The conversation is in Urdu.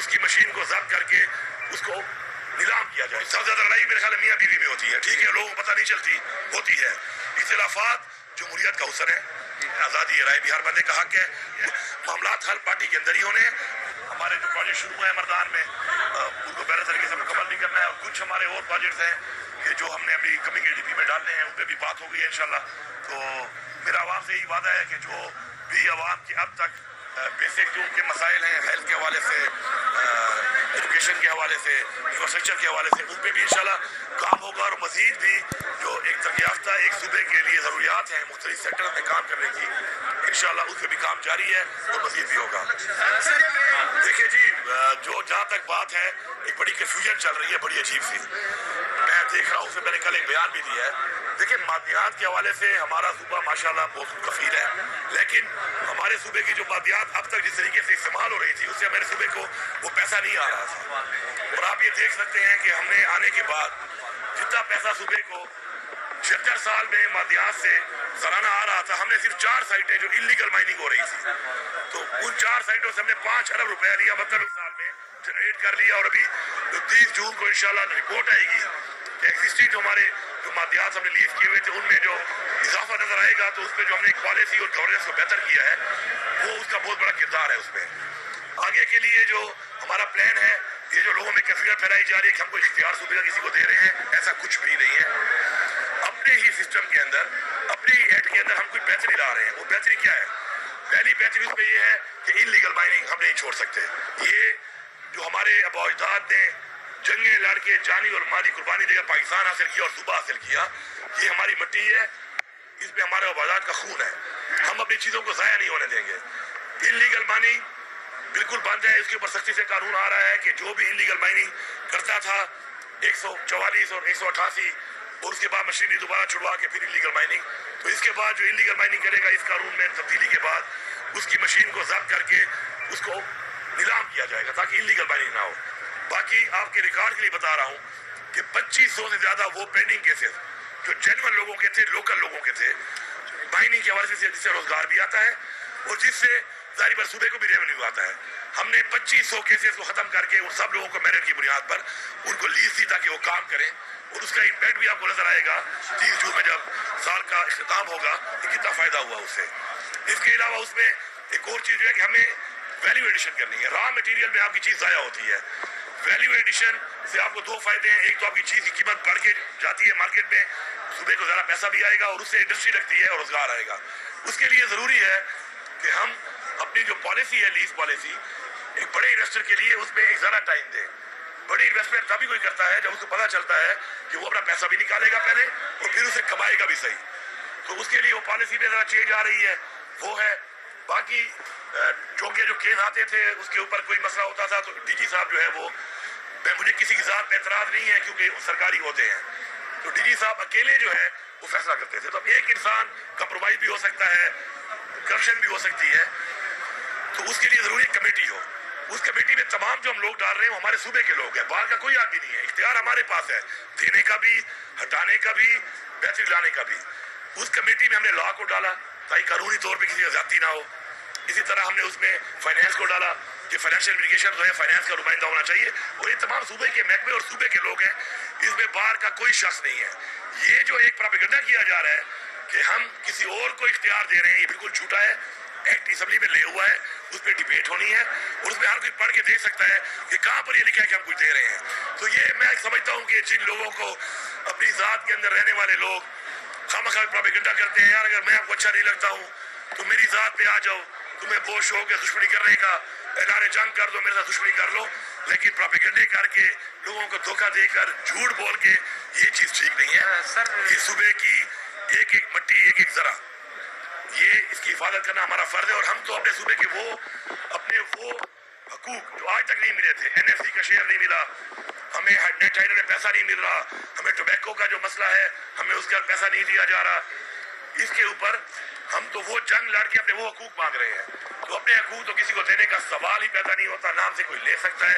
اس کی مشین کو ضبط کر کے اس کو نیلام کیا جائے. سب سے زیادہ لڑائی میرے خیال میاں بیوی میں ہوتی ہے. ٹھیک ہے, لوگوں کو پتہ نہیں چلتی, ہوتی ہے. اختلافات جمہوریت کا حسن ہے, آزادی رائے بھی ہر بندے کا حق ہے. معاملات حل پارٹی کے اندر ہی ہونے ہیں. ہمارے جو پروجیکٹ شروع ہیں مردان میں ان کو پہلے طریقے سے مکمل نہیں کرنا ہے, اور کچھ ہمارے اور پروجیکٹس ہیں کہ جو ہم نے ابھی کمنگ ADP میں ڈالنے ہیں, ان پہ بھی بات ہو گئی ہے انشاءاللہ. تو میرا عوام سے یہی وعدہ ہے کہ جو بھی عوام کی اب تک بیسک جو ان کے مسائل ہیں ہیلتھ کے حوالے سے, ایجوکیشن کے حوالے سے, انفراسٹرکچر کے حوالے سے, ان پہ بھی انشاءاللہ کام ہوگا. اور مزید بھی جو ایک ترقی یافتہ ایک صوبے کے لیے ضروریات ہیں مختلف سیکٹر میں کام کرنے کی, انشاءاللہ اس پہ بھی کام جاری ہے اور مزید بھی ہوگا. دیکھیے جی, جو جہاں تک بات ہے ایک بڑی کنفیوژن چل رہی ہے, بڑی عجیب سی. میں دیکھ رہا ہوں, اس میں میں نے کل ایک بیان بھی دیا ہے. دیکھیں, مادیات کے حوالے سے ہمارا صوبہ ماشاءاللہ بہت کفیل ہے, لیکن ہمارے صوبے کی جو مادیات اب تک جس طریقے سے استعمال ہو رہی تھی اس سے ہمارے صوبے کو وہ پیسہ نہیں آ رہا تھا. اور آپ یہ دیکھ سکتے ہیں کہ ہم نے آنے کے بعد جتنا پیسہ صوبے کو 76 سال میں مادیات سے سالانہ آ رہا تھا, ہم نے صرف 4 سائٹیں جو انلیگل مائننگ ہو رہی تھی, تو ان 4 سائٹوں سے ہم نے 5 ارب روپے لیا, مطلب ایک سال میں جنریٹ کر لیا. اور ابھی 30 جون کو انشاءاللہ رپورٹ آئے گی کہ ایگزسٹنگ جو ہمارے جو مادیات ہم نے لیز کیے ہوئے تھے ان میں جو اضافہ نظر آئے گا, تو اس پہ جو ہم نے پالیسی اور گورننس کو بہتر کیا ہے وہ اس کا بہت بڑا کردار ہے. اس میں آگے کے لیے جو ہمارا پلان ہے, یہ جو لوگوں میں کنفیوژن پھیلائی جا رہی ہے کہ ہم کو اختیار صوبے کا کسی کو دے رہے ہیں, ایسا کچھ بھی نہیں ہے. اپنے ہی سسٹم کے اندر, اپنے ہی ایکٹ کے اندر ہم کچھ بہتری لا رہے ہیں. وہ بہتری کیا ہے؟ پہلی بہتری اس میں یہ ہے کہ انلیگل مائننگ ہم نہیں چھوڑ سکتے. یہ جو ہمارے آباء و اجداد نے جنگیں لڑ کے جانی اور مالی قربانی دے کر پاکستان حاصل کیا اور صوبہ حاصل کیا, یہ ہماری مٹی ہے, اس میں ہمارے آباء و اجداد کا خون ہے. ہم اپنی چیزوں کو ضائع نہیں ہونے دیں گے. انلیگل مائننگ بالکل بند ہے. اس کے اوپر سختی سے قانون آ رہا ہے کہ جو بھی انلیگل مائننگ کرتا تھا 144 اور 188 اور اس کے بعد مشینری دوبارہ چھڑوا کے پھر انلیگل مائننگ, تو اس کے بعد جو انلیگل مائننگ کرے گا اس قانون میں تبدیلی کے بعد اس کی مشین کو ضبط کر کے اس کو نیلام کیا جائے گا تاکہ انلیگل مائننگ نہ ہو. باقی آپ کے ریکارڈ کے لیے بتا رہا ہوں کہ 2500 سے زیادہ وہ پینڈنگ کیسز جو جینوئن لوگوں کے تھے, لوکل لوگوں کے تھے, مائننگ کے حوالے سے, جس سے روزگار بھی آتا ہے اور جس سے ظاہری پر صوبے کو بھی ریونیو آتا ہے. ہم نے 2500 کیسز کو ختم کر کے ان سب لوگوں کو میرٹ کی بنیاد پر ان کو لیز دی تاکہ وہ کام کریں, اور اس کا امپیکٹ بھی آپ کو نظر آئے گا 30 جون میں جب سال کا اختتام ہوگا کہ کتنا فائدہ ہوا اس سے. اس کے علاوہ اس میں ایک اور چیز جو ہے کہ ہمیں ویلیو ایڈیشن کرنی ہے. را مٹیریل میں آپ کی چیز ضائع ہوتی ہے. ویلیو ایڈیشن سے آپ کو 2 فائدے ہیں. ایک تو آپ کی چیز کی قیمت بڑھ کے جاتی ہے مارکیٹ میں, صوبے کو زیادہ پیسہ بھی آئے گا اور اس سے انڈسٹری لگتی ہے اور روزگار آئے گا. اس کے لیے ضروری ہے کہ ہم اپنی جو پالیسی ہے لیز پالیسی, ایک بڑے انویسٹر کے لیے اس میں ایک زیادہ ٹائم دیں. بڑی انویسٹمنٹ تبھی کوئی کرتا ہے جب اس کو پتہ چلتا ہے کہ وہ اپنا پیسہ بھی نکالے گا پہلے اور پھر اسے کمائے گا بھی صحیح. تو اس کے لیے وہ پالیسی میں ذرا چینج آ رہی ہے, وہ ہے. باقی چونکہ جو کیس آتے تھے اس کے اوپر کوئی مسئلہ ہوتا تھا تو DG صاحب جو ہے وہ, مجھے کسی کی ذات پہ اعتراض نہیں ہے کیونکہ وہ سرکاری ہوتے ہیں, تو DG صاحب اکیلے جو ہے وہ فیصلہ کرتے تھے. تو اب ایک انسان کمپرومائز بھی ہو سکتا ہے, کرپشن بھی ہو سکتی ہے, تو اس کے لیے ضروری کمیٹی ہو. اس کمیٹی میں تمام جو ہم لوگ ڈال رہے ہیں وہ ہمارے صوبے کے لوگ ہیں, باہر کا کوئی آدمی نہیں ہے. اختیار ہمارے پاس ہے دینے کا بھی, ہٹانے کا بھی, بہتری لانے کا بھی. اس کمیٹی میں ہم نے لا کو ڈالا تاکہ قانونی طور پہ کسی کا زیادتی نہ ہو. اسی طرح ہم نے اس میں فائنینس کو ڈالا کہ فائنینشیل ایڈوکیشن جو ہے فائنینس کا نمائندہ ہونا چاہیے, اور یہ تمام صوبے کے محکمے اور صوبے کے لوگ ہیں. اس میں باہر کا کوئی شخص نہیں ہے. یہ جو ایک پروپیگنڈا کیا جا رہا ہے کہ ہم کسی اور کو اختیار دے رہے ہیں, یہ بالکل جھوٹا ہے. ایکٹ اسمبلی میں لے ہوا ہے, اس پہ ڈیبیٹ ہونی ہے اور اس میں ہر کوئی پڑھ کے دیکھ سکتا ہے کہ کہاں پر یہ لکھا ہے کہ ہم کچھ دے رہے ہیں. تو یہ میں سمجھتا ہوں کہ جن لوگوں کو اپنی ذات کے اندر رہنے والے لوگ خامخواہ پروپیگنڈا کرتے ہیں, یار اگر میں آپ کو اچھا نہیں لگتا ہوں تو میری ذات پہ آ جاؤ, تمہیں بہت شوق ہے دشمنی کرنے کا, اعلان جنگ کر دو, میرے ساتھ دشمنی کر لو. لیکن پروپیگنڈے کر کے لوگوں کو دھوکہ دے کر جھوٹ بول کے یہ چیز ٹھیک نہیں ہے. یہ صوبے کی ایک ایک مٹی, ایک ایک ذرہ, یہ اس کی حفاظت کرنا ہمارا فرض ہے. اور ہم تو اپنے صوبے کے اپنے وہ حقوق جو آج تک نہیں ملے تھے, NFC کا شیئر نہیں ملا ہمیں, نیٹ ہائڈر میں پیسہ نہیں مل رہا ہمیں, ٹوبیکو کا جو مسئلہ ہے ہمیں اس کا پیسہ نہیں دیا جا رہا, اس کے اوپر ہم تو وہ جنگ لڑ کے اپنے وہ حقوق مانگ رہے ہیں. تو اپنے حقوق تو کسی کو دینے کا سوال ہی پیدا نہیں ہوتا, نام سے کوئی لے سکتا ہے.